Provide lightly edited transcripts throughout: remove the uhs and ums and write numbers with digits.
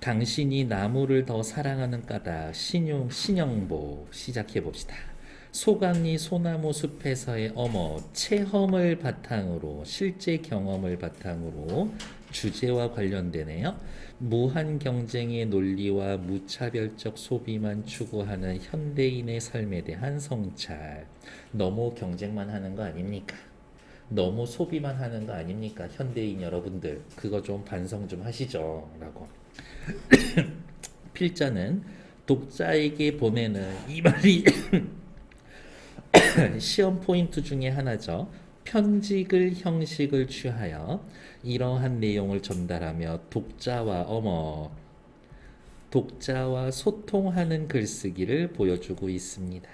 당신이 나무를 더 사랑하는 까닭 신영보 시작해 봅시다. 소강리 소나무 숲에서의 체험을 바탕으로 실제 경험을 바탕으로 주제와 관련되네요. 무한 경쟁의 논리와 무차별적 소비만 추구하는 현대인의 삶에 대한 성찰. 너무 경쟁만 하는 거 아닙니까? 너무 소비만 하는 거 아닙니까? 현대인 여러분들 그거 좀 반성 좀 하시죠 라고. 필자는 독자에게 보내는 이 말이 시험 포인트 중에 하나죠. 편집글 형식을 취하여 이러한 내용을 전달하며 독자와 소통하는 글쓰기를 보여주고 있습니다.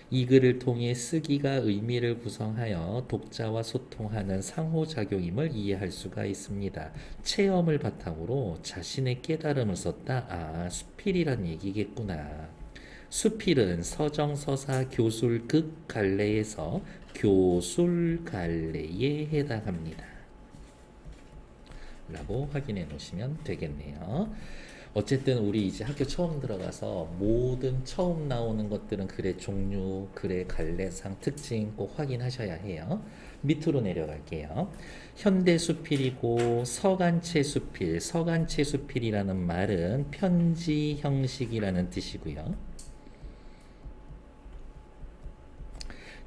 이 글을 통해 쓰기가 의미를 구성하여 독자와 소통하는 상호작용임을 이해할 수가 있습니다. 체험을 바탕으로 자신의 깨달음을 썼다. 수필이란 얘기겠구나. 수필은 서정서사 교술극 갈래에서 교술갈래에 해당합니다. 라고 확인해 놓으시면 되겠네요. 어쨌든 우리 이제 학교 처음 들어가서 모든 처음 나오는 것들은 글의 종류, 글의 갈래상, 특징 꼭 확인하셔야 해요. 밑으로 내려갈게요. 현대 수필이고 서간체 수필, 서간체 수필이라는 말은 편지 형식이라는 뜻이고요.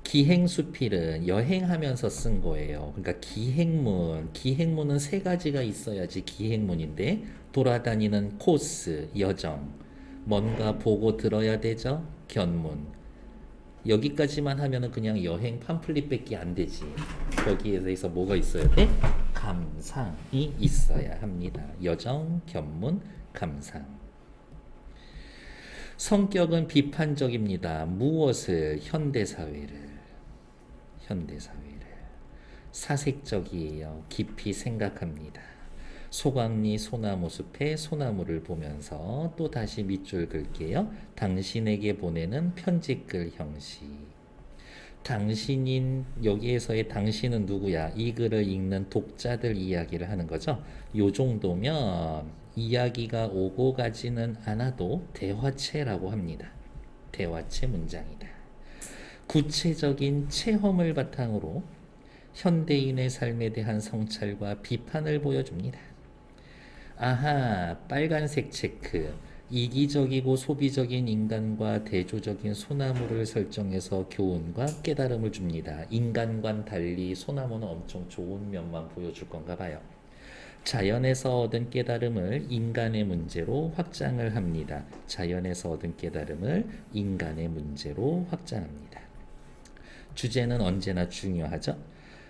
기행수필은 여행하면서 쓴 거예요. 그러니까 기행문은 세 가지가 있어야지 기행문인데 돌아다니는 코스, 여정, 뭔가 보고 들어야 되죠? 견문. 여기까지만 하면은 그냥 여행 팜플릿밖에 안 되지. 거기에 대해서 뭐가 있어야 돼? 감상이 있어야 합니다. 여정, 견문, 감상. 성격은 비판적입니다. 무엇을? 현대사회를. 사색적이에요. 깊이 생각합니다. 소강리 소나무 숲에 소나무를 보면서 또 다시 밑줄 긋게요. 당신에게 보내는 편지글 형식. 여기에서의 당신은 누구야? 이 글을 읽는 독자들 이야기를 하는 거죠. 요 정도면 이야기가 오고 가지는 않아도 대화체라고 합니다. 대화체 문장이다. 구체적인 체험을 바탕으로 현대인의 삶에 대한 성찰과 비판을 보여줍니다. 빨간색 체크. 이기적이고 소비적인 인간과 대조적인 소나무를 설정해서 교훈과 깨달음을 줍니다. 인간과는 달리 소나무는 엄청 좋은 면만 보여줄 건가 봐요. 자연에서 얻은 깨달음을 인간의 문제로 확장을 합니다. 자연에서 얻은 깨달음을 인간의 문제로 확장합니다. 주제는 언제나 중요하죠.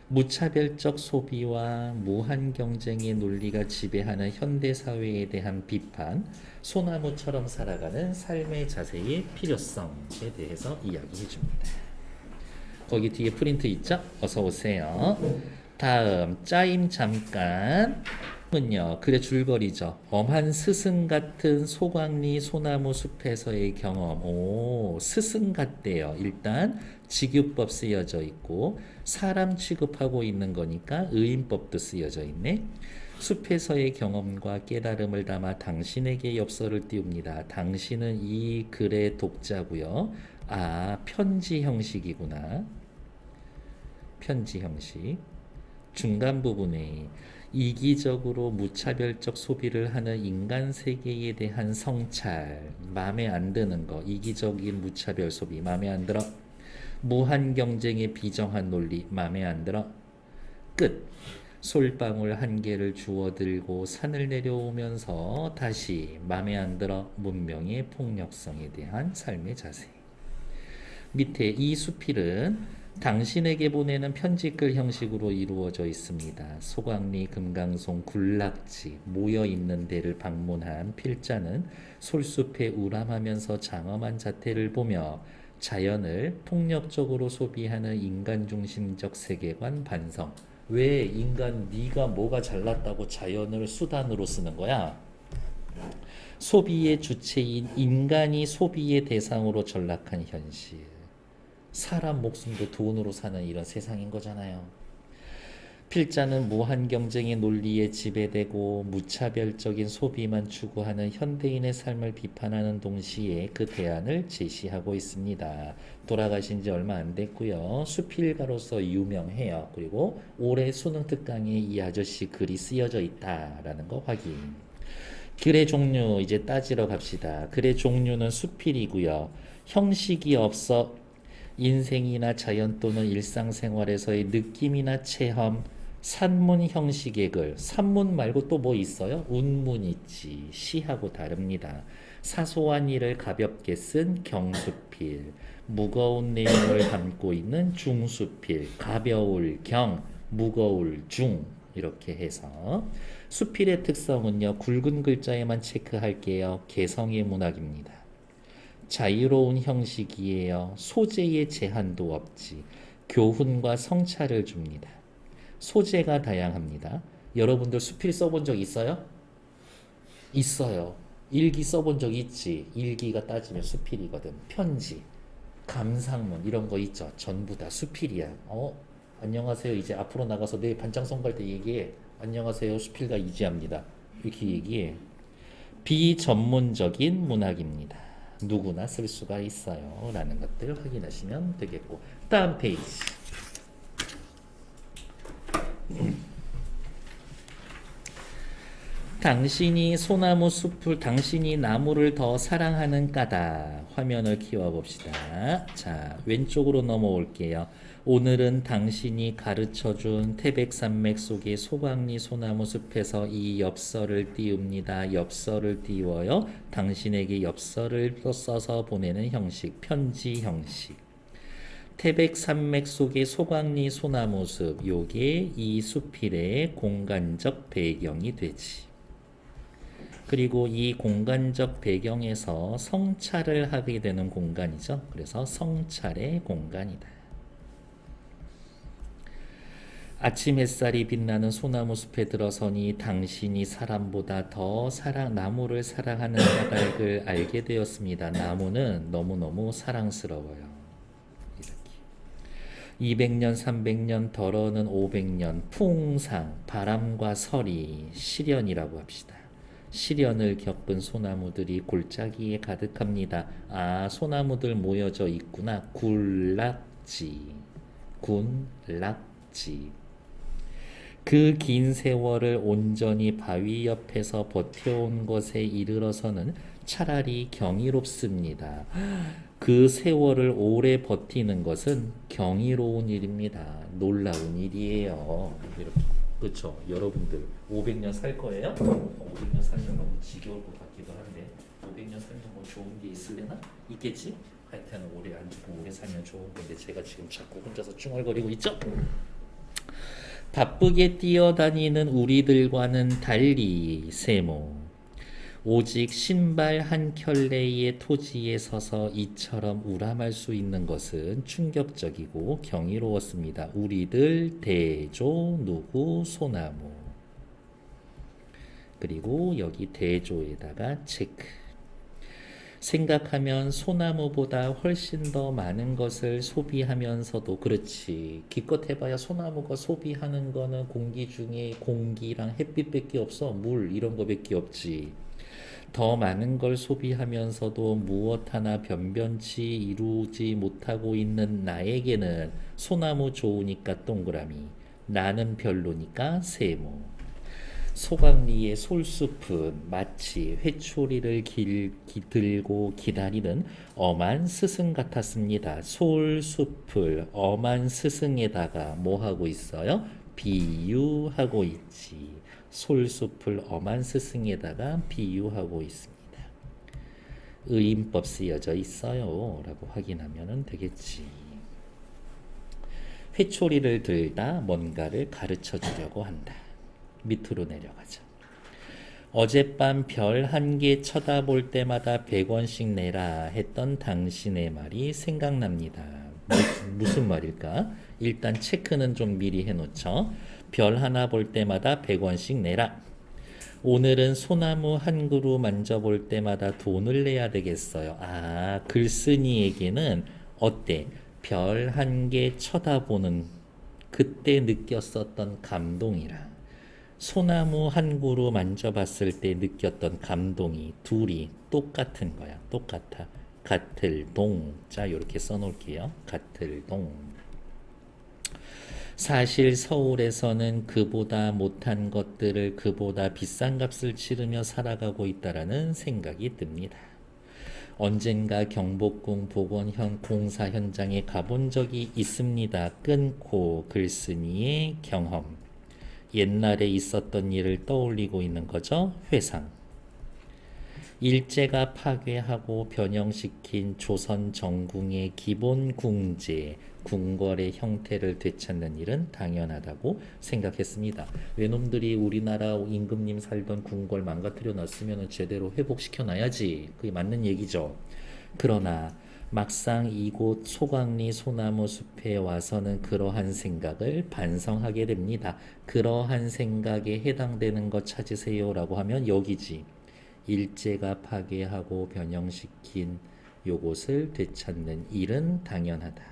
무차별적 소비와 무한 경쟁의 논리가 지배하는 현대사회에 대한 비판, 소나무처럼 살아가는 삶의 자세의 필요성에 대해서 이야기해 줍니다. 거기 뒤에 프린트 있죠? 어서 오세요. 다음 짜임 잠깐 은요 글의 줄거리죠. 엄한 스승 같은 소강리 소나무 숲에서의 경험. 스승 같대요. 일단 직유법 쓰여져 있고 사람 취급하고 있는 거니까 의인법도 쓰여져 있네. 숲에서의 경험과 깨달음을 담아 당신에게 엽서를 띄웁니다. 당신은 이 글의 독자고요. 편지 형식이구나. 편지 형식. 중간 부분에 이기적으로 무차별적 소비를 하는 인간 세계에 대한 성찰, 마음에 안 드는 거, 이기적인 무차별 소비, 마음에 안 들어. 무한 경쟁의 비정한 논리, 마음에 안 들어. 끝. 솔방울 한 개를 주워들고 산을 내려오면서 다시 마음에 안 들어. 문명의 폭력성에 대한 삶의 자세. 밑에 이 수필은 당신에게 보내는 편지글 형식으로 이루어져 있습니다. 소강리, 금강송, 굴락지 모여있는 데를 방문한 필자는 솔숲에 우람하면서 장엄한 자태를 보며 자연을 폭력적으로 소비하는 인간중심적 세계관 반성. 왜 네가 뭐가 잘났다고 자연을 수단으로 쓰는 거야? 소비의 주체인 인간이 소비의 대상으로 전락한 현실. 사람 목숨도 돈으로 사는 이런 세상인 거잖아요. 필자는 무한 경쟁의 논리에 지배되고 무차별적인 소비만 추구하는 현대인의 삶을 비판하는 동시에 그 대안을 제시하고 있습니다. 돌아가신 지 얼마 안 됐고요. 수필가로서 유명해요. 그리고 올해 수능 특강에 이 아저씨 글이 쓰여져 있다라는 거 확인. 글의 종류 이제 따지러 갑시다. 글의 종류는 수필이고요. 형식이 없어 인생이나 자연 또는 일상생활에서의 느낌이나 체험, 산문 형식의 글. 산문 말고 또 뭐 있어요? 운문 있지. 시하고 다릅니다. 사소한 일을 가볍게 쓴 경수필, 무거운 내용을 담고 있는 중수필, 가벼울 경, 무거울 중, 이렇게 해서 수필의 특성은요, 굵은 글자에만 체크할게요. 개성의 문학입니다. 자유로운 형식이에요. 소재의 제한도 없지. 교훈과 성찰을 줍니다. 소재가 다양합니다. 여러분들 수필 써본 적 있어요? 있어요. 일기 써본 적 있지. 일기가 따지면 수필이거든. 편지, 감상문 이런 거 있죠. 전부 다 수필이야. 안녕하세요. 이제 앞으로 나가서 내 반장 선거할 때 얘기해. 안녕하세요. 수필가 이지합니다. 이렇게 얘기해. 비전문적인 문학입니다. 누구나 쓸 수가 있어요. 라는 것들 확인하시면 되겠고. 다음 페이지. 당신이 소나무 숲을, 당신이 나무를 더 사랑하는 까닭. 화면을 키워봅시다. 자, 왼쪽으로 넘어올게요. 오늘은 당신이 가르쳐준 태백산맥 속의 소강리 소나무 숲에서 이 엽서를 띄웁니다. 엽서를 띄워요. 당신에게 엽서를 써서 보내는 형식, 편지 형식. 태백산맥 속의 소강리 소나무 숲, 요게 이 수필의 공간적 배경이 되지. 그리고 이 공간적 배경에서 성찰을 하게 되는 공간이죠. 그래서 성찰의 공간이다. 아침 햇살이 빛나는 소나무 숲에 들어서니 당신이 사람보다 더 나무를 사랑하는 까닭을 알게 되었습니다. 나무는 너무너무 사랑스러워요. 이렇게 200년, 300년, 덜어는 500년, 풍상, 바람과 서리, 시련이라고 합시다. 시련을 겪은 소나무들이 골짜기에 가득합니다. 아, 소나무들 모여져 있구나. 굴락지, 군락지. 그 긴 세월을 온전히 바위 옆에서 버텨온 것에 이르러서는 차라리 경이롭습니다. 그 세월을 오래 버티는 것은 경이로운 일입니다. 놀라운 일이에요. 이렇게. 그렇죠. 여러분들 500년 살 거예요? 500년 살면 너무 지겨울 것 같기도 한데 500년 살면 뭐 좋은 게 있으려나? 있겠지? 하여튼 오래 안 죽고 오래 살면 좋은 건데 제가 지금 자꾸 혼자서 중얼거리고 있죠? 바쁘게 뛰어다니는 우리들과는 달리 세모. 오직 신발 한 켤레의 토지에 서서 이처럼 우람할 수 있는 것은 충격적이고 경이로웠습니다. 우리들, 대조, 누구, 소나무. 그리고 여기 대조에다가 체크. 생각하면 소나무보다 훨씬 더 많은 것을 소비하면서도 그렇지. 기껏 해봐야 소나무가 소비하는 거는 공기 중에 공기랑 햇빛밖에 없어. 물 이런 거밖에 없지. 더 많은 걸 소비하면서도 무엇 하나 변변치 이루지 못하고 있는 나에게는 소나무 좋으니까 동그라미, 나는 별로니까 세모. 소강리의 솔숲은 마치 회초리를 들고 기다리는 엄한 스승 같았습니다. 솔숲을 엄한 스승에다가 뭐 하고 있어요? 비유하고 있지. 솔숲을 엄한 스승에다가 비유하고 있습니다. 의인법 쓰여져 있어요 라고 확인하면 되겠지. 회초리를 들다 뭔가를 가르쳐 주려고 한다. 밑으로 내려가죠. 어젯밤 별 한 개 쳐다볼 때마다 100원씩 내라 했던 당신의 말이 생각납니다. 무슨 말일까? 일단 체크는 좀 미리 해놓죠. 별 하나 볼 때마다 100원씩 내라. 오늘은 소나무 한 그루 만져볼 때마다 돈을 내야 되겠어요. 아, 글쓴이에게는 어때? 별 한 개 쳐다보는 그때 느꼈었던 감동이랑 소나무 한 그루 만져봤을 때 느꼈던 감동이 둘이 똑같은 거야. 똑같아. 같을 동. 자, 이렇게 써놓을게요. 같을 동. 사실 서울에서는 그보다 못한 것들을 그보다 비싼 값을 치르며 살아가고 있다라는 생각이 듭니다. 언젠가 경복궁 복원현 공사 현장에 가본 적이 있습니다. 끊고 글쓴이의 경험. 옛날에 있었던 일을 떠올리고 있는 거죠. 회상. 일제가 파괴하고 변형시킨 조선 정궁의 기본 궁제, 궁궐의 형태를 되찾는 일은 당연하다고 생각했습니다. 외놈들이 우리나라 임금님 살던 궁궐 망가뜨려 놨으면 제대로 회복시켜 놔야지. 그게 맞는 얘기죠. 그러나 막상 이곳 소강리 소나무 숲에 와서는 그러한 생각을 반성하게 됩니다. 그러한 생각에 해당되는 것 찾으세요라고 하면 여기지. 일제가 파괴하고 변형시킨 요것을 되찾는 일은 당연하다.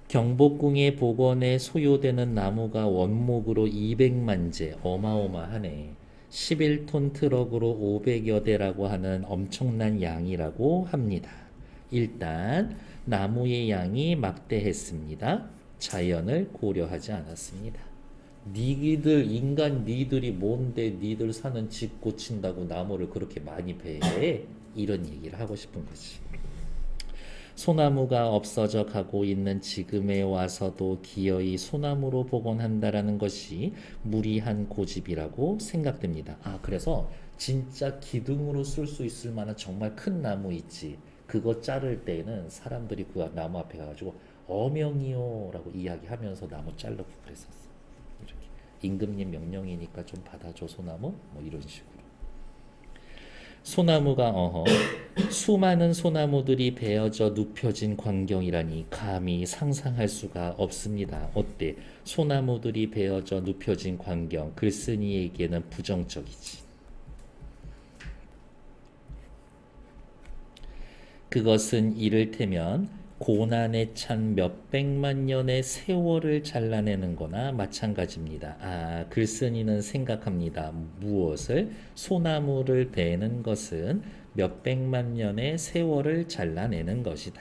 경복궁의 복원에 소요되는 나무가 원목으로 200만 재, 어마어마하네. 11톤 트럭으로 500여 대라고 하는 엄청난 양이라고 합니다. 일단 나무의 양이 막대했습니다. 자연을 고려하지 않았습니다. 니들 인간 니들이 뭔데 니들 사는 집 고친다고 나무를 그렇게 많이 베해? 이런 얘기를 하고 싶은 거지. 소나무가 없어져 가고 있는 지금에 와서도 기어이 소나무로 복원한다라는 것이 무리한 고집이라고 생각됩니다. 아, 그래서 진짜 기둥으로 쓸 수 있을 만한 정말 큰 나무 있지. 그거 자를 때는 사람들이 그 나무 앞에 가가지고 어명이요 라고 이야기하면서 나무 자르고 그랬었어. 이렇게. 임금님 명령이니까 좀 받아줘 소나무? 뭐 이런 식으로. 소나무가 수많은 소나무들이 베어져 눕혀진 광경이라니 감히 상상할 수가 없습니다. 어때? 소나무들이 베어져 눕혀진 광경, 글쓴이에게는 부정적이지. 그것은 이를테면 고난에 찬 몇백만 년의 세월을 잘라내는 거나 마찬가지입니다. 아, 글쓴이는 생각합니다. 무엇을? 소나무를 베는 것은 몇백만 년의 세월을 잘라내는 것이다.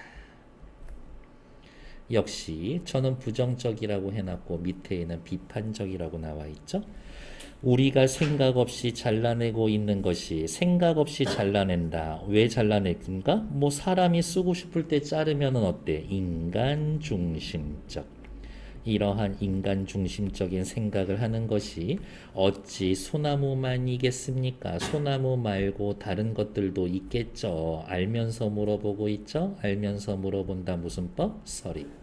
역시 저는 부정적이라고 해놨고 밑에는 비판적이라고 나와 있죠. 우리가 생각 없이 잘라내고 있는 것이 생각 없이 잘라낸다. 왜 잘라내는가? 뭐 사람이 쓰고 싶을 때 자르면은 어때? 인간 중심적. 이러한 인간 중심적인 생각을 하는 것이 어찌 소나무만이겠습니까? 소나무 말고 다른 것들도 있겠죠. 알면서 물어보고 있죠. 알면서 물어본다. 무슨 법? 서리법.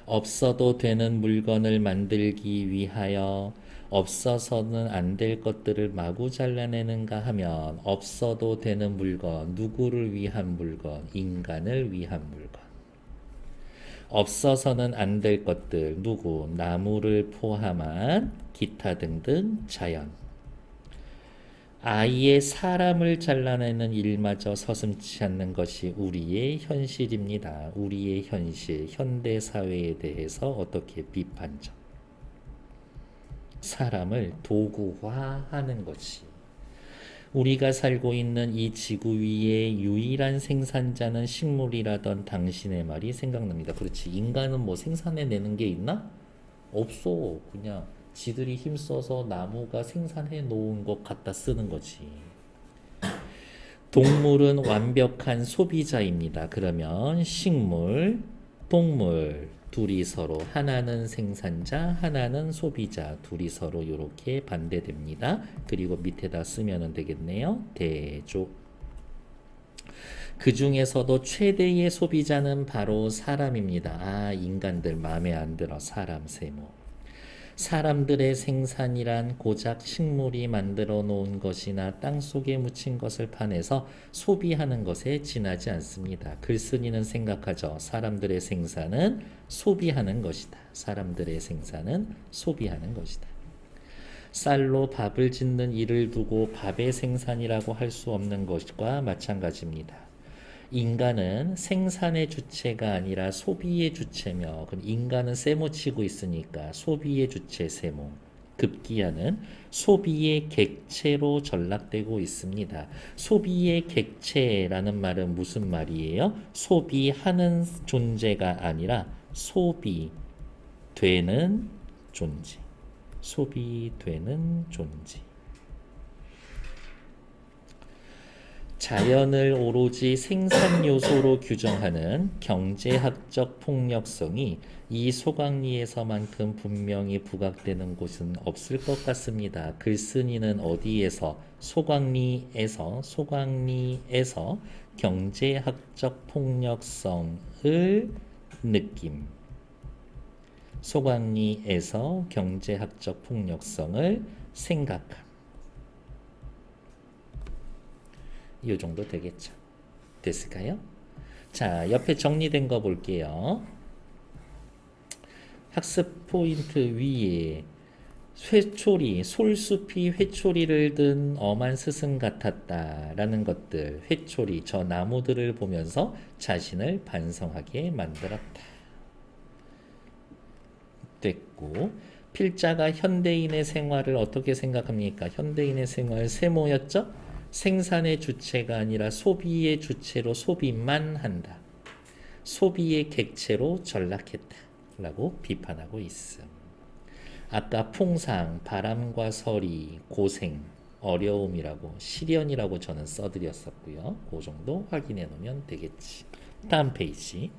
없어도 되는 물건을 만들기 위하여 없어서는 안 될 것들을 마구 잘라내는가 하면 없어도 되는 물건, 누구를 위한 물건? 인간을 위한 물건. 없어서는 안 될 것들, 누구? 나무를 포함한 기타 등등 자연. 아예 사람을 잘라내는 일마저 서슴지 않는 것이 우리의 현실입니다. 우리의 현실, 현대 사회에 대해서 어떻게 비판적. 사람을 도구화하는 것이. 우리가 살고 있는 이 지구 위의 유일한 생산자는 식물이라던 당신의 말이 생각납니다. 그렇지. 인간은 뭐 생산해내는 게 있나? 없어. 그냥 지들이 힘써서 나무가 생산해 놓은 것 갖다 쓰는 거지. 동물은 완벽한 소비자입니다. 그러면 식물, 동물 둘이 서로 하나는 생산자, 하나는 소비자 둘이 서로 이렇게 반대됩니다. 그리고 밑에다 쓰면 되겠네요. 대조. 그 중에서도 최대의 소비자는 바로 사람입니다. 아, 인간들 마음에 안 들어. 사람 세모. 사람들의 생산이란 고작 식물이 만들어 놓은 것이나 땅속에 묻힌 것을 파내서 소비하는 것에 지나지 않습니다. 글쓴이는 생각하죠. 사람들의 생산은 소비하는 것이다. 사람들의 생산은 소비하는 것이다. 쌀로 밥을 짓는 일을 두고 밥의 생산이라고 할 수 없는 것과 마찬가지입니다. 인간은 생산의 주체가 아니라 소비의 주체며, 그럼 인간은 세모치고 있으니까 소비의 주체 세모. 급기야는 소비의 객체로 전락되고 있습니다. 소비의 객체라는 말은 무슨 말이에요? 소비하는 존재가 아니라 소비되는 존재. 소비되는 존재. 자연을 오로지 생산 요소로 규정하는 경제학적 폭력성이 이 소강리에서만큼 분명히 부각되는 곳은 없을 것 같습니다. 글쓴이는 어디에서 소강리에서 경제학적 폭력성을 느낌. 소강리에서 경제학적 폭력성을 생각함. 이 정도 되겠죠. 됐을까요? 자, 옆에 정리된 거 볼게요. 학습 포인트 위에 회초리, 솔숲이 회초리를 든 엄한 스승 같았다 라는 것들, 회초리, 저 나무들을 보면서 자신을 반성하게 만들었다. 됐고, 필자가 현대인의 생활을 어떻게 생각합니까? 현대인의 생활 세모였죠? 생산의 주체가 아니라 소비의 주체로 소비만 한다. 소비의 객체로 전락했다 라고 비판하고 있음. 아까 풍상, 바람과 서리, 고생, 어려움이라고, 시련이라고 저는 써드렸었고요. 그 정도 확인해 놓으면 되겠지. 다음 페이지.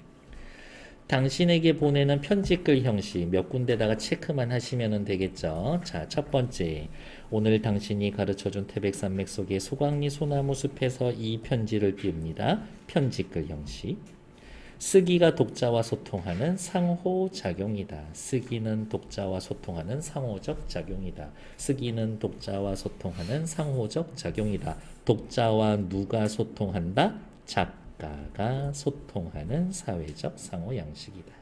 당신에게 보내는 편지글 형식 몇 군데다가 체크만 하시면 되겠죠. 자, 첫 번째. 오늘 당신이 가르쳐준 태백산맥 속의 소강리 소나무 숲에서 이 편지를 띄웁니다. 편지글 형식. 쓰기가 독자와 소통하는 상호작용이다. 쓰기는 독자와 소통하는 상호적 작용이다. 쓰기는 독자와 소통하는 상호적 작용이다. 독자와 누가 소통한다? 작가가 소통하는 사회적 상호 양식이다.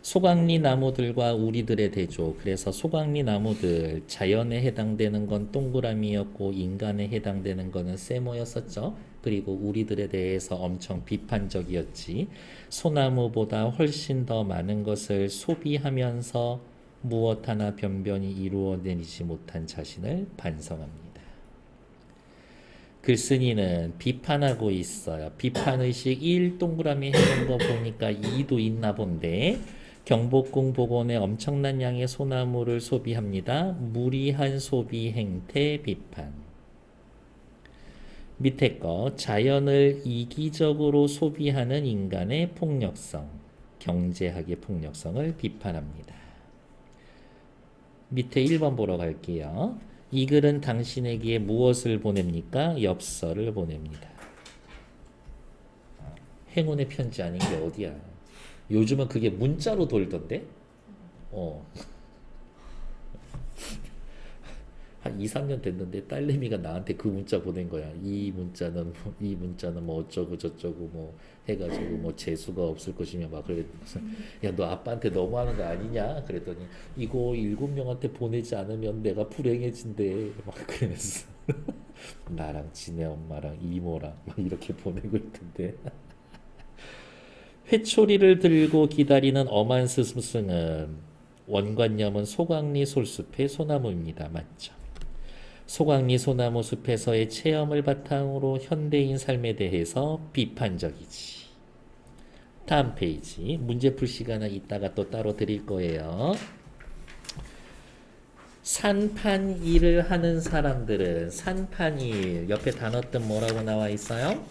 소강리 나무들과 우리들의 대조. 그래서 소강리 나무들, 자연에 해당되는 건 동그라미였고 인간에 해당되는 거는 세모였었죠. 그리고 우리들에 대해서 엄청 비판적이었지. 소나무보다 훨씬 더 많은 것을 소비하면서 무엇 하나 변변히 이루어내지 못한 자신을 반성합니다. 글쓴이는 비판하고 있어요. 비판의식 1 동그라미 해놓은 거 보니까 2도 있나 본데, 경복궁 복원에 엄청난 양의 소나무를 소비합니다. 무리한 소비 행태 비판. 밑에 거, 자연을 이기적으로 소비하는 인간의 폭력성, 경제학의 폭력성을 비판합니다. 밑에 1번 보러 갈게요. 이 글은 당신에게 무엇을 보냅니까? 엽서를 보냅니다. 행운의 편지 아닌 게 어디야? 요즘은 그게 문자로 돌던데? 한 2, 3년 됐는데 딸내미가 나한테 그 문자 보낸 거야. 이 문자는 뭐 어쩌고 저쩌고 뭐 해가지고 뭐 재수가 없을 것이며 막 그래서 야, 너 아빠한테 너무하는 거 아니냐? 그랬더니 이거 7명한테 보내지 않으면 내가 불행해진대. 막 그러면서 나랑 지네 엄마랑 이모랑 막 이렇게 보내고 있던데. 회초리를 들고 기다리는 엄한 스승은 원관념은 소강리 솔숲의 소나무입니다. 맞죠? 소강리 소나무 숲에서의 체험을 바탕으로 현대인 삶에 대해서 비판적이지. 다음 페이지. 문제풀 시간은 이따가 또 따로 드릴 거예요. 산판 일을 하는 사람들은 산판 일, 옆에 단어 뜻 뭐라고 나와 있어요?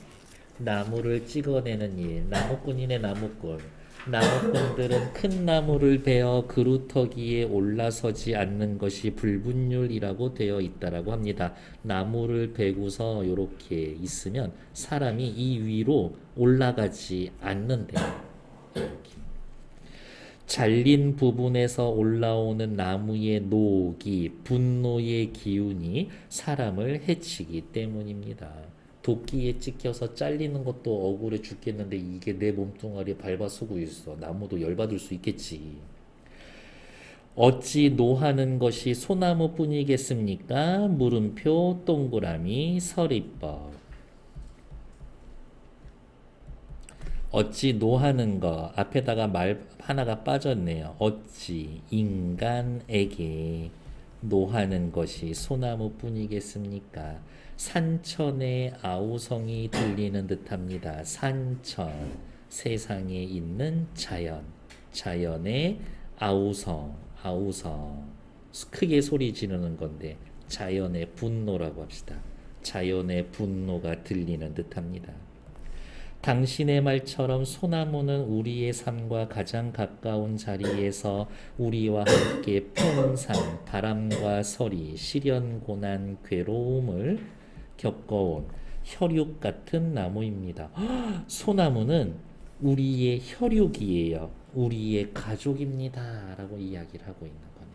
나무를 찍어내는 일, 나무꾼이네 나무꾼. 나무꾼들은 큰 나무를 베어 그루터기에 올라서지 않는 것이 불분율이라고 되어 있다라고 합니다. 나무를 베고서 이렇게 있으면 사람이 이 위로 올라가지 않는데, 이렇게. 잘린 부분에서 올라오는 나무의 노기, 분노의 기운이 사람을 해치기 때문입니다. 도끼에 찍혀서 잘리는 것도 억울해 죽겠는데 이게 내 몸뚱아리에 밟아 쓰고 있어. 나무도 열받을 수 있겠지. 어찌 노하는 것이 소나무뿐이겠습니까? 물음표 동그라미 서리법. 어찌 노하는 거 앞에다가 말 하나가 빠졌네요. 어찌 인간에게 노하는 것이 소나무뿐이겠습니까? 산천의 아우성이 들리는 듯합니다. 산천, 세상에 있는 자연, 자연의 아우성, 아우성. 크게 소리 지르는 건데 자연의 분노라고 합시다. 자연의 분노가 들리는 듯합니다. 당신의 말처럼 소나무는 우리의 삶과 가장 가까운 자리에서 우리와 함께 풍상, 바람과 서리, 시련, 고난, 괴로움을 겪어온 혈육 같은 나무입니다. 소나무는 우리의 혈육이에요. 우리의 가족입니다. 라고 이야기를 하고 있는 거네.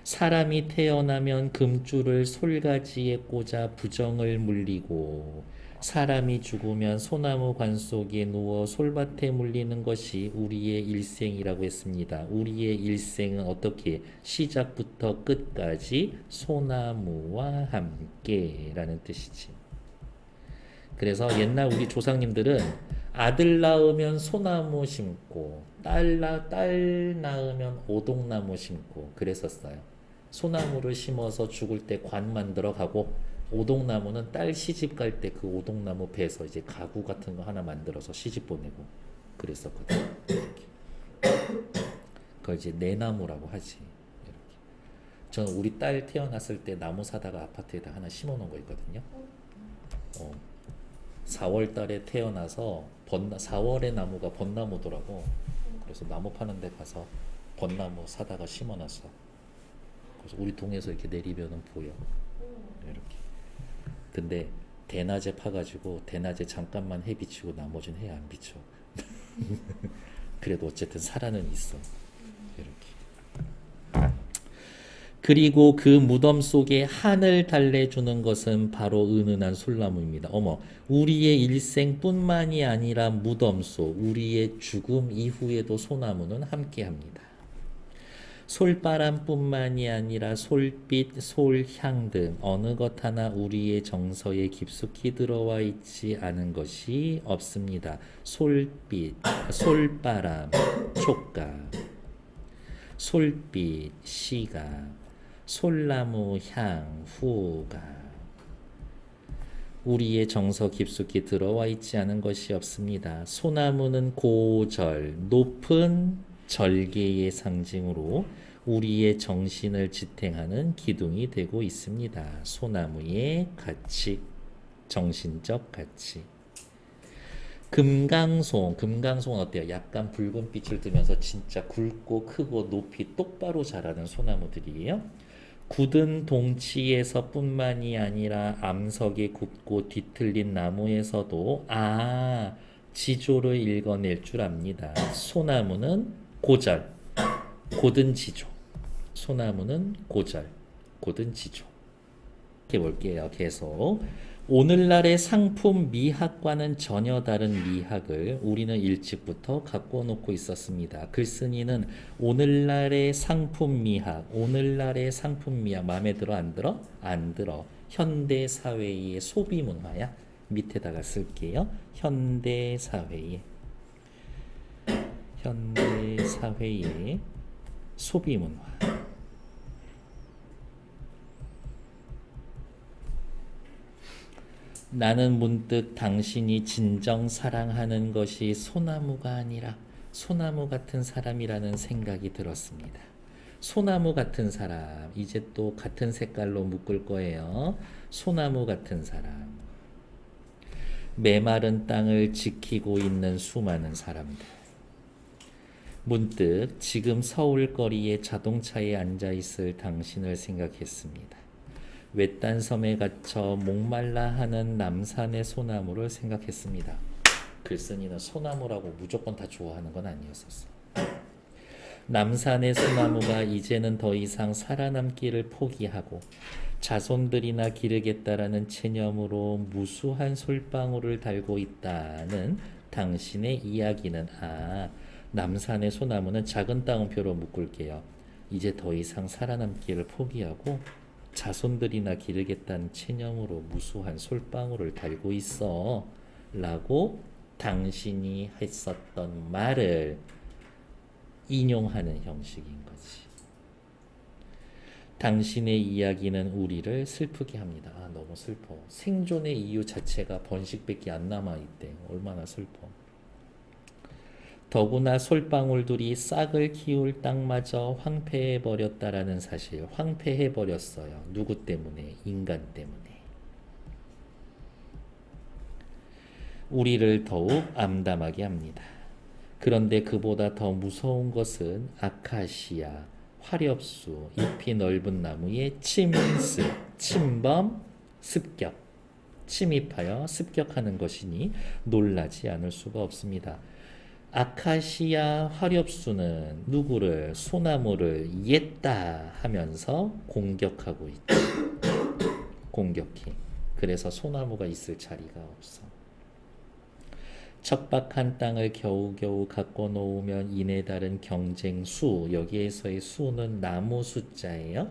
사람이 태어나면 금줄을 솔가지에 꽂아 부정을 물리고 사람이 죽으면 소나무 관 속에 누워 솔밭에 물리는 것이 우리의 일생이라고 했습니다. 우리의 일생은 어떻게 시작부터 끝까지 소나무와 함께라는 뜻이지. 그래서 옛날 우리 조상님들은 아들 낳으면 소나무 심고 딸 낳으면 오동나무 심고 그랬었어요. 소나무를 심어서 죽을 때 관 만들어 가고 오동나무는 딸 시집 갈 때 그 오동나무 베서 이제 가구 같은 거 하나 만들어서 시집 보내고 그랬었거든. 이렇게. 그걸 이제 내나무라고 하지. 이렇게. 저는 우리 딸 태어났을 때 나무 사다가 아파트에다 하나 심어 놓은 거 있거든요. 4월 달에 태어나서 4월의 나무가 벚나무더라고. 그래서 나무 파는 데 가서 벚나무 사다가 심어 놨어. 그래서 우리 동에서 이렇게 내리면은 보여. 이렇게. 근데 대낮에 파가지고 대낮에 잠깐만 해 비치고 나머지는 해 안 비쳐. 그래도 어쨌든 살아는 있어. 이렇게. 그리고 그 무덤 속에 한을 달래주는 것은 바로 은은한 솔나무입니다. 어머, 우리의 일생뿐만이 아니라 무덤 속, 우리의 죽음 이후에도 소나무는 함께합니다. 솔바람뿐만이 아니라 솔빛, 솔향 등 어느 것 하나 우리의 정서에 깊숙이 들어와 있지 않은 것이 없습니다. 솔빛, 솔바람, 촉감, 솔빛, 시각, 솔나무 향, 후가 우리의 정서 깊숙이 들어와 있지 않은 것이 없습니다. 소나무는 고절, 높은 절개의 상징으로 우리의 정신을 지탱하는 기둥이 되고 있습니다. 소나무의 가치, 정신적 가치. 금강송은 어때요? 약간 붉은 빛을 띠면서 진짜 굵고 크고 높이 똑바로 자라는 소나무들이에요. 굳은 동치에서 뿐만이 아니라 암석에 굳고 뒤틀린 나무에서도 지조를 읽어낼 줄 압니다. 소나무는 고절, 고든 지조. 소나무는 고절, 고든 지조. 이렇게 볼게요. 계속. 오늘날의 상품 미학과는 전혀 다른 미학을 우리는 일찍부터 갖고 놓고 있었습니다. 글쓴이는 오늘날의 상품 미학 마음에 들어 안 들어? 안 들어. 현대 사회의 소비 문화야. 밑에다가 쓸게요. 현대 사회의 소비 문화. 나는 문득 당신이 진정 사랑하는 것이 소나무가 아니라 소나무 같은 사람이라는 생각이 들었습니다. 소나무 같은 사람, 이제 또 같은 색깔로 묶을 거예요. 소나무 같은 사람. 메마른 땅을 지키고 있는 수많은 사람들. 문득 지금 서울 거리에 자동차에 앉아 있을 당신을 생각했습니다. 외딴 섬에 갇혀 목말라 하는 남산의 소나무를 생각했습니다. 글쓴이는 소나무라고 무조건 다 좋아하는 건 아니었었어. 남산의 소나무가 이제는 더 이상 살아남기를 포기하고 자손들이나 기르겠다라는 체념으로 무수한 솔방울을 달고 있다는 당신의 이야기는 남산의 소나무는 작은 따옴표로 묶을게요. 이제 더 이상 살아남기를 포기하고 자손들이나 기르겠다는 체념으로 무수한 솔방울을 달고 있어 라고 당신이 했었던 말을 인용하는 형식인 거지. 당신의 이야기는 우리를 슬프게 합니다. 아, 너무 슬퍼. 생존의 이유 자체가 번식밖에 안 남아있대. 얼마나 슬퍼. 더구나 솔방울들이 싹을 키울 땅마저 황폐해버렸다라는 사실. 황폐해버렸어요. 누구 때문에? 인간 때문에. 우리를 더욱 암담하게 합니다. 그런데 그보다 더 무서운 것은 아카시아, 화렵수, 잎이 넓은 나무의 침습, 침범, 습격, 침입하여 습격하는 것이니 놀라지 않을 수가 없습니다. 아카시아 화렵수는 누구를, 소나무를 옛다 하면서 공격하고 있죠. 공격해. 그래서 소나무가 있을 자리가 없어. 척박한 땅을 겨우겨우 갖고 놓으면 이내 다른 경쟁 수, 여기에서의 수는 나무 숫자예요.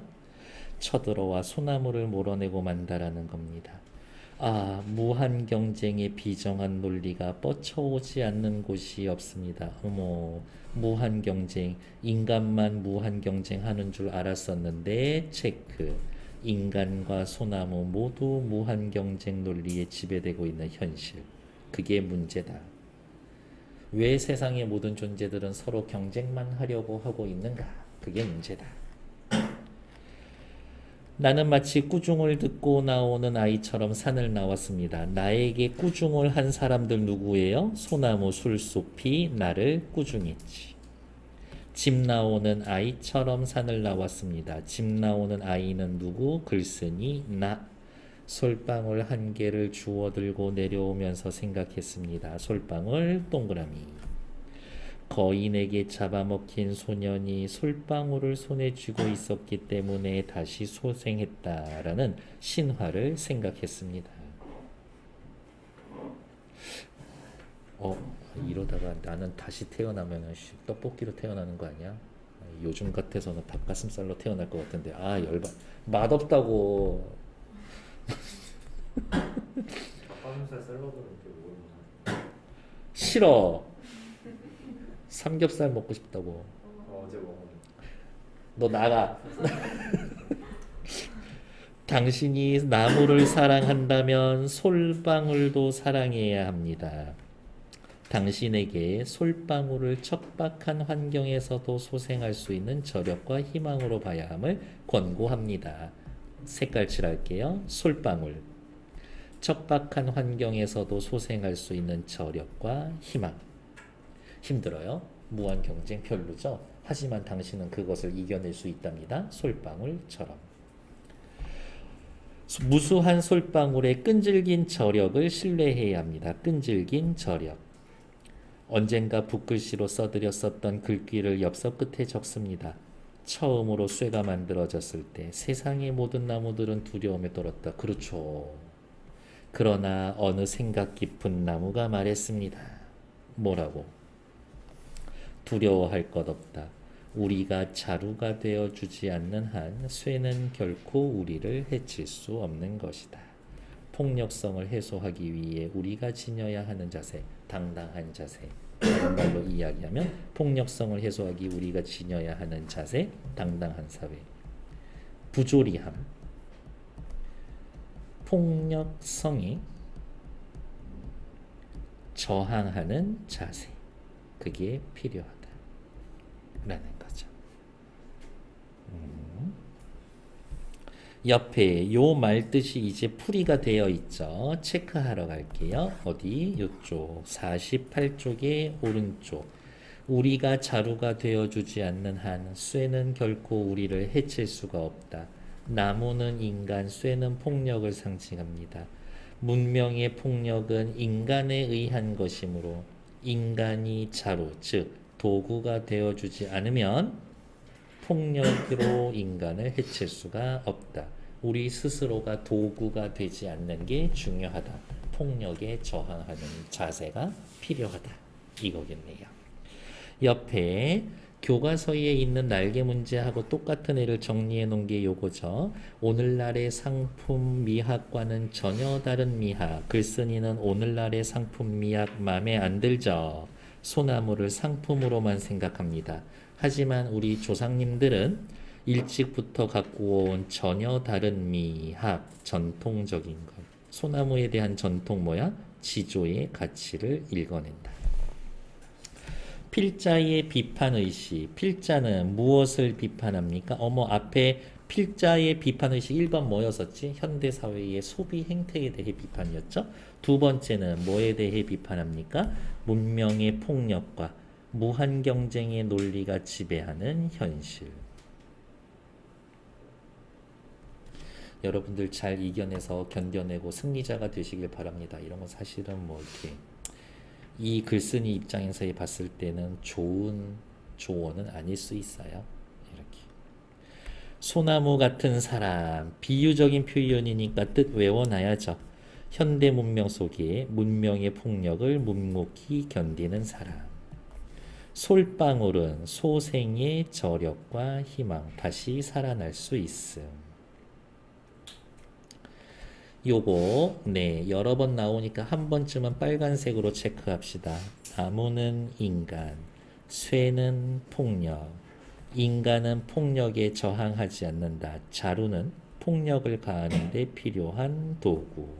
쳐들어와 소나무를 몰아내고 만다라는 겁니다. 아, 무한 경쟁의 비정한 논리가 뻗쳐오지 않는 곳이 없습니다. 어머, 무한 경쟁, 인간만 무한 경쟁하는 줄 알았었는데 체크. 인간과 소나무 모두 무한 경쟁 논리에 지배되고 있는 현실. 그게 문제다. 왜 세상의 모든 존재들은 서로 경쟁만 하려고 하고 있는가? 그게 문제다. 나는 마치 꾸중을 듣고 나오는 아이처럼 산을 나왔습니다. 나에게 꾸중을 한 사람들 누구예요? 소나무 술숲이 나를 꾸중했지. 집 나오는 아이처럼 산을 나왔습니다. 집 나오는 아이는 누구? 글쓰니 나. 솔방울 한 개를 주워 들고 내려오면서 생각했습니다. 솔방울 동그라미. 거인에게 잡아먹힌 소년이 솔방울을 손에 쥐고 있었기 때문에 다시 소생했다라는 신화를 생각했습니다. 이러다가 나는 다시 태어나면 떡볶이로 태어나는 거 아니야? 요즘 같아서는 닭가슴살로 태어날 것 같은데 열받. 맛없다고. 닭가슴살 샐러드는 되게 오랜만에. 싫어. 삼겹살 먹고 싶다고. 어제 먹었는데. 너 나가. 당신이 나무를 사랑한다면 솔방울도 사랑해야 합니다. 당신에게 솔방울을 척박한 환경에서도 소생할 수 있는 저력과 희망으로 봐야 함을 권고합니다. 색깔 칠할게요. 솔방울. 척박한 환경에서도 소생할 수 있는 저력과 희망. 힘들어요. 무한 경쟁 별로죠. 하지만 당신은 그것을 이겨낼 수 있답니다. 솔방울처럼. 무수한 솔방울의 끈질긴 저력을 신뢰해야 합니다. 끈질긴 저력. 언젠가 붓글씨로 써드렸었던 글귀를 엽서 끝에 적습니다. 처음으로 쇠가 만들어졌을 때 세상의 모든 나무들은 두려움에 떨었다. 그렇죠. 그러나 어느 생각 깊은 나무가 말했습니다. 뭐라고? 두려워할 것 없다. 우리가 자루가 되어주지 않는 한 쇠는 결코 우리를 해칠 수 없는 것이다. 폭력성을 해소하기 위해 우리가 지녀야 하는 자세, 당당한 자세. 다른 말로 이야기하면 폭력성을 해소하기 우리가 지녀야 하는 자세, 당당한 사회. 부조리함, 폭력성이 저항하는 자세. 그게 필요하다라는 거죠. 옆에 요 말뜻이 이제 풀이가 되어 있죠. 체크하러 갈게요. 어디? 요쪽 48쪽의 오른쪽. 우리가 자루가 되어주지 않는 한 쇠는 결코 우리를 해칠 수가 없다. 나무는 인간, 쇠는 폭력을 상징합니다. 문명의 폭력은 인간에 의한 것이므로 인간이 자루, 즉 도구가 되어주지 않으면 폭력으로 인간을 해칠 수가 없다. 우리 스스로가 도구가 되지 않는 게 중요하다. 폭력에 저항하는 자세가 필요하다. 이거겠네요. 옆에 교과서에 있는 날개 문제하고 똑같은 애를 정리해 놓은 게 요거죠. 오늘날의 상품 미학과는 전혀 다른 미학. 글쓴이는 오늘날의 상품 미학 맘에 안 들죠. 소나무를 상품으로만 생각합니다. 하지만 우리 조상님들은 일찍부터 갖고 온 전혀 다른 미학, 전통적인 것. 소나무에 대한 전통 뭐야? 지조의 가치를 읽어낸다. 필자의 비판의식. 필자는 무엇을 비판합니까? 앞에 필자의 비판의식 1번 뭐였었지? 현대사회의 소비 행태에 대해 비판이었죠? 두 번째는 뭐에 대해 비판합니까? 문명의 폭력과 무한 경쟁의 논리가 지배하는 현실. 여러분들 잘 이겨내서 견뎌내고 승리자가 되시길 바랍니다. 이런 건 사실은 뭐 이렇게 이 글쓴이 입장에서 봤을 때는 좋은 조언은 아닐 수 있어요. 이렇게 소나무 같은 사람, 비유적인 표현이니까 뜻 외워놔야죠. 현대 문명 속에 문명의 폭력을 묵묵히 견디는 사람. 솔방울은 소생의 저력과 희망, 다시 살아날 수 있음. 요거 여러 번 나오니까 한 번쯤은 빨간색으로 체크합시다. 나무는 인간, 쇠는 폭력. 인간은 폭력에 저항하지 않는다. 자루는 폭력을 가하는 데 필요한 도구.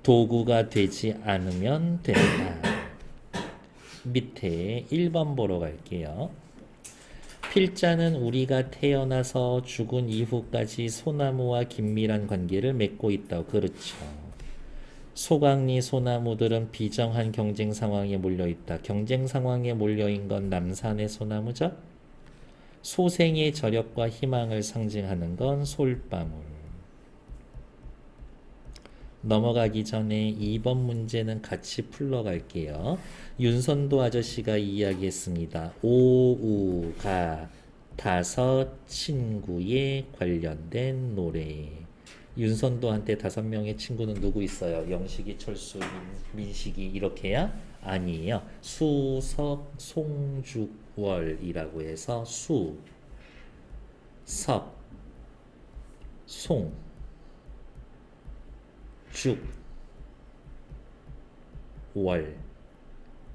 도구가 되지 않으면 된다. 밑에 1번 보러 갈게요. 필자는 우리가 태어나서 죽은 이후까지 소나무와 긴밀한 관계를 맺고 있다. 그렇죠. 소강리 소나무들은 비정한 경쟁 상황에 몰려있다. 경쟁 상황에 몰려인 건 남산의 소나무죠. 소생의 저력과 희망을 상징하는 건 솔방울. 넘어가기 전에 2번 문제는 같이 풀러갈게요. 윤선도 아저씨가 이야기했습니다. 오우가 5 친구에 관련된 노래. 윤선도한테 5명의 친구는 누구 있어요? 영식이, 철수, 민식이 이렇게야? 아니에요. 수석, 송죽월이라고 해서 수, 석, 송, 죽, 월,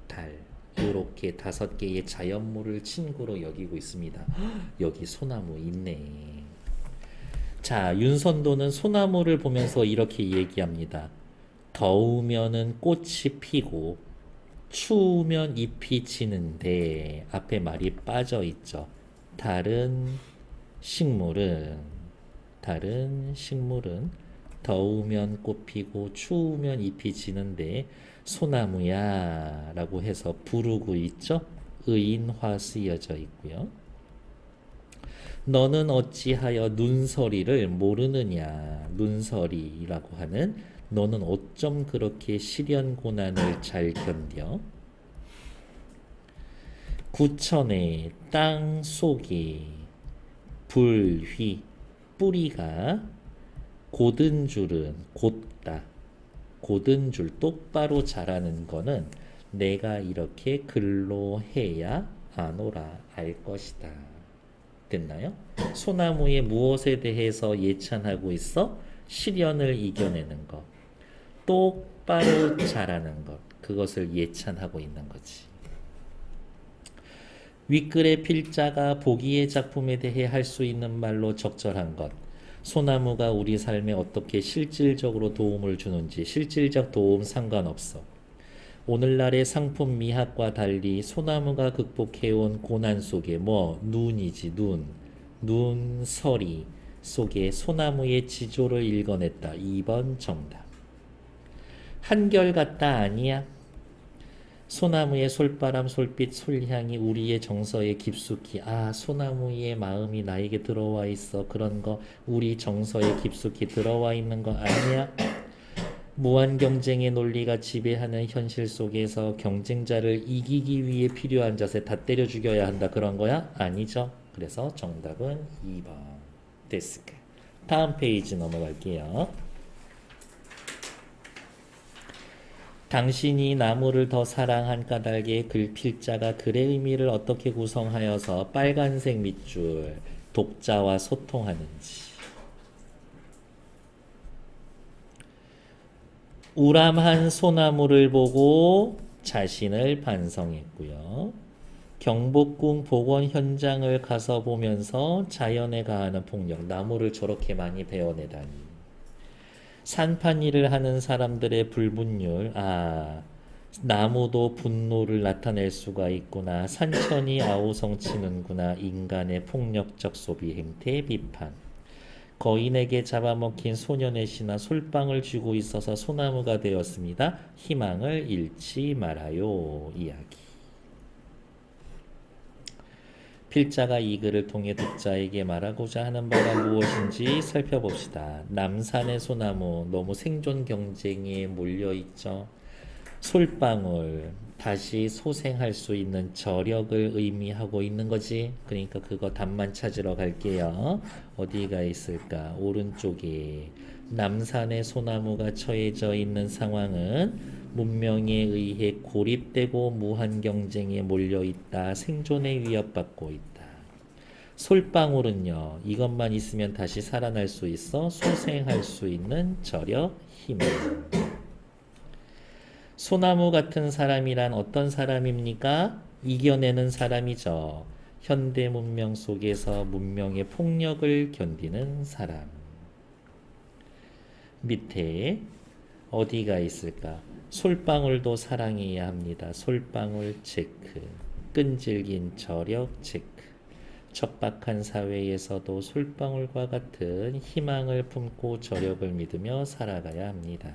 달 이렇게 5개의 자연물을 친구로 여기고 있습니다. 여기 소나무 있네. 자, 윤선도는 소나무를 보면서 이렇게 얘기합니다. 더우면은 꽃이 피고 추우면 잎이 지는데 앞에 말이 빠져 있죠. 다른 식물은 더우면 꽃 피고 추우면 잎이 지는데 소나무야 라고 해서 부르고 있죠. 의인화 쓰여져 있고요. 너는 어찌하여 눈서리를 모르느냐. 눈서리라고 하는 너는 어쩜 그렇게 시련 고난을 잘 견뎌. 구천의 땅 속에 불휘 뿌리가 곧은 줄은 곧다. 곧은 줄 똑바로 자라는 거는 내가 이렇게 글로 해야 아노라 알 것이다. 됐나요? 소나무의 무엇에 대해서 예찬하고 있어? 시련을 이겨내는 것. 똑바로 자라는 것. 그것을 예찬하고 있는 거지. 윗글의 필자가 보기의 작품에 대해 할 수 있는 말로 적절한 것. 소나무가 우리 삶에 어떻게 실질적으로 도움을 주는지 실질적 도움 상관없어. 오늘날의 상품 미학과 달리 소나무가 극복해온 고난 속에 눈이지 눈서리 속에 소나무의 지조를 읽어냈다. 2번 정답. 한결같다 아니야. 소나무의 솔바람, 솔빛, 솔향이 우리의 정서에 깊숙이 소나무의 마음이 나에게 들어와 있어. 그런 거 우리 정서에 깊숙이 들어와 있는 거 아니야? 무한 경쟁의 논리가 지배하는 현실 속에서 경쟁자를 이기기 위해 필요한 자세 다 때려 죽여야 한다. 그런 거야? 아니죠. 그래서 정답은 2번. 됐을까? 다음 페이지 넘어갈게요. 당신이 나무를 더 사랑한 까닭에 글 필자가 글의 의미를 어떻게 구성하여서 빨간색 밑줄 독자와 소통하는지. 우람한 소나무를 보고 자신을 반성했고요. 경복궁 복원 현장을 가서 보면서 자연에 가하는 폭력, 나무를 저렇게 많이 베어내다니. 산판 일을 하는 사람들의 불분율, 나무도 분노를 나타낼 수가 있구나. 산천이 아우성치는구나. 인간의 폭력적 소비 행태 비판. 거인에게 잡아먹힌 소년의 신화 솔방울 쥐고 있어서 소나무가 되었습니다. 희망을 잃지 말아요. 이야기. 필자가 이 글을 통해 독자에게 말하고자 하는 바가 무엇인지 살펴봅시다. 남산의 소나무 너무 생존 경쟁에 몰려있죠. 솔방울 다시 소생할 수 있는 저력을 의미하고 있는 거지. 그러니까 그거 답만 찾으러 갈게요. 어디가 있을까? 오른쪽에 남산의 소나무가 처해져 있는 상황은 문명에 의해 고립되고 무한 경쟁에 몰려있다. 생존에 위협받고 있다. 솔방울은요. 이것만 있으면 다시 살아날 수 있어. 소생할 수 있는 저력, 힘. 소나무 같은 사람이란 어떤 사람입니까? 이겨내는 사람이죠. 현대 문명 속에서 문명의 폭력을 견디는 사람. 밑에 어디가 있을까? 솔방울도 사랑해야 합니다. 솔방울 체크. 끈질긴 저력 체크. 척박한 사회에서도 솔방울과 같은 희망을 품고 저력을 믿으며 살아가야 합니다.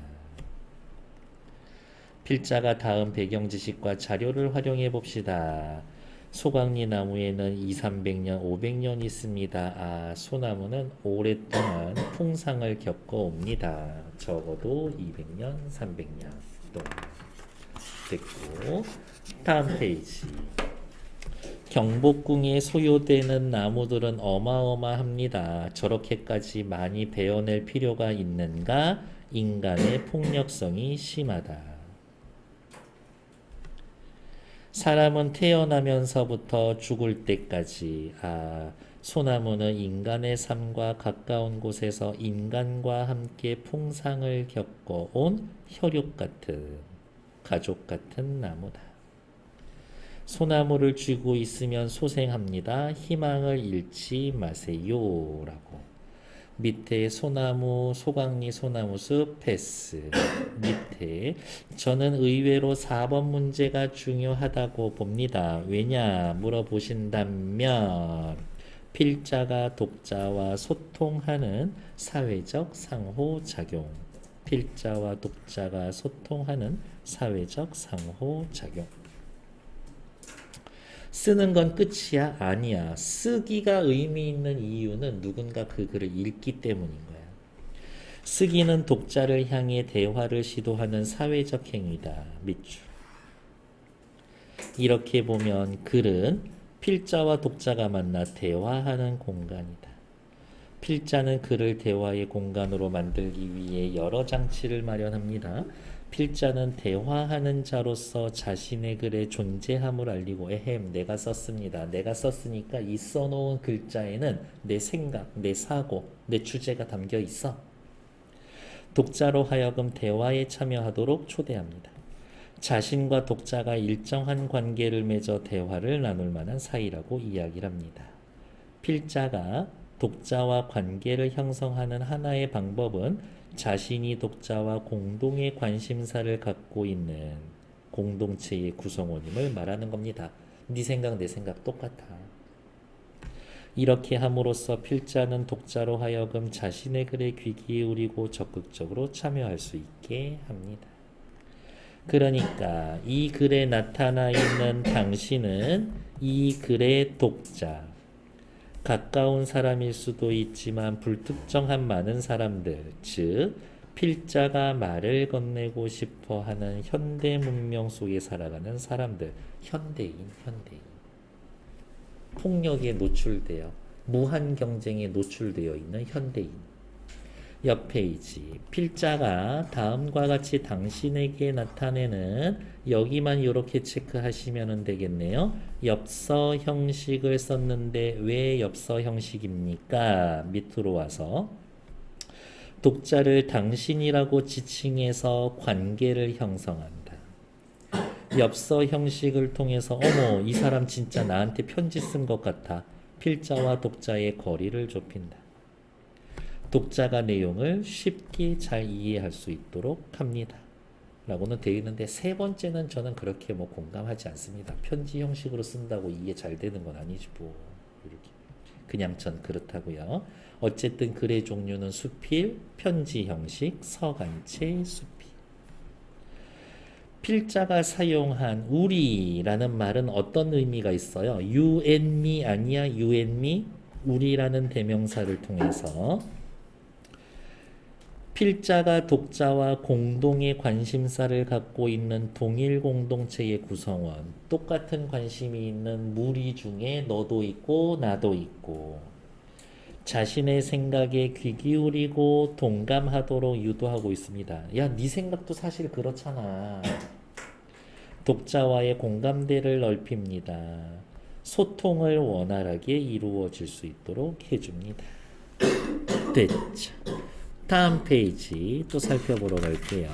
필자가 다음 배경 지식과 자료를 활용해 봅시다. 소강리 나무에는 200~300년, 500년 있습니다. 소나무는 오랫동안 풍상을 겪어옵니다. 적어도 200년, 300년 동안. 됐고, 다음 페이지. 경복궁에 소요되는 나무들은 어마어마합니다. 저렇게까지 많이 베어낼 필요가 있는가? 인간의 폭력성이 심하다. 사람은 태어나면서부터 죽을 때까지 소나무는 인간의 삶과 가까운 곳에서 인간과 함께 풍상을 겪어온 혈육 같은 가족 같은 나무다. 소나무를 쥐고 있으면 소생합니다. 희망을 잃지 마세요. 라고. 밑에 소나무, 소강리 소나무숲 패스. 밑에 저는 의외로 4번 문제가 중요하다고 봅니다. 왜냐 물어보신다면 필자가 독자와 소통하는 사회적 상호작용. 필자와 독자가 소통하는 사회적 상호작용. 쓰는 건 끝이야? 아니야. 쓰기가 의미 있는 이유는 누군가 그 글을 읽기 때문인 거야. 쓰기는 독자를 향해 대화를 시도하는 사회적 행위다. 밑줄. 이렇게 보면 글은 필자와 독자가 만나 대화하는 공간이다. 필자는 글을 대화의 공간으로 만들기 위해 여러 장치를 마련합니다. 필자는 대화하는 자로서 자신의 글의 존재함을 알리고 내가 썼습니다. 내가 썼으니까 이 써놓은 글자에는 내 생각, 내 사고, 내 주제가 담겨 있어. 독자로 하여금 대화에 참여하도록 초대합니다. 자신과 독자가 일정한 관계를 맺어 대화를 나눌 만한 사이라고 이야기를 합니다. 필자가 독자와 관계를 형성하는 하나의 방법은 자신이 독자와 공동의 관심사를 갖고 있는 공동체의 구성원임을 말하는 겁니다. 네 생각 내 생각 똑같아. 이렇게 함으로써 필자는 독자로 하여금 자신의 글에 귀 기울이고 적극적으로 참여할 수 있게 합니다. 그러니까 이 글에 나타나 있는 당신은 이 글의 독자, 가까운 사람일 수도 있지만 불특정한 많은 사람들, 즉 필자가 말을 건네고 싶어 하는 현대 문명 속에 살아가는 사람들, 현대인. 폭력에 노출되어 무한 경쟁에 노출되어 있는 현대인. 옆 페이지. 필자가 다음과 같이 당신에게 나타내는 여기만 이렇게 체크하시면 되겠네요. 엽서 형식을 썼는데 왜 엽서 형식입니까? 밑으로 와서 독자를 당신이라고 지칭해서 관계를 형성한다. 엽서 형식을 통해서 어머 이 사람 진짜 나한테 편지 쓴 것 같아. 필자와 독자의 거리를 좁힌다. 독자가 내용을 쉽게 잘 이해할 수 있도록 합니다. 라고는 되어 있는데 세 번째는 저는 그렇게 뭐 공감하지 않습니다. 편지 형식으로 쓴다고 이해 잘 되는 건 아니지 뭐. 이렇게. 그냥 전 그렇다고요. 어쨌든 글의 종류는 수필, 편지 형식, 서간체, 수필. 필자가 사용한 우리라는 말은 어떤 의미가 있어요? you and me 아니야? you and me? 우리라는 대명사를 통해서 필자가 독자와 공동의 관심사를 갖고 있는 동일 공동체의 구성원, 똑같은 관심이 있는 무리 중에 너도 있고 나도 있고 자신의 생각에 귀 기울이고 동감하도록 유도하고 있습니다. 야, 네 생각도 사실 그렇잖아. 독자와의 공감대를 넓힙니다. 소통을 원활하게 이루어질 수 있도록 해줍니다. 됐죠. 다음 페이지 또 살펴보러 갈게요.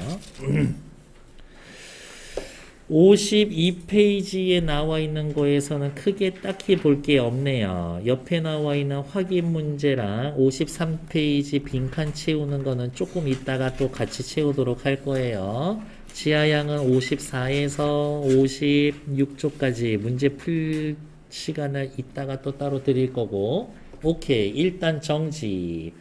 52페이지에 나와 있는 거에서는 크게 딱히 볼 게 없네요. 옆에 나와 있는 확인 문제랑 53페이지 빈칸 채우는 거는 조금 이따가 또 같이 채우도록 할 거예요. 지하양은 54에서 56쪽까지 문제 풀 시간을 이따가 또 따로 드릴 거고, 오케이. 일단 정지.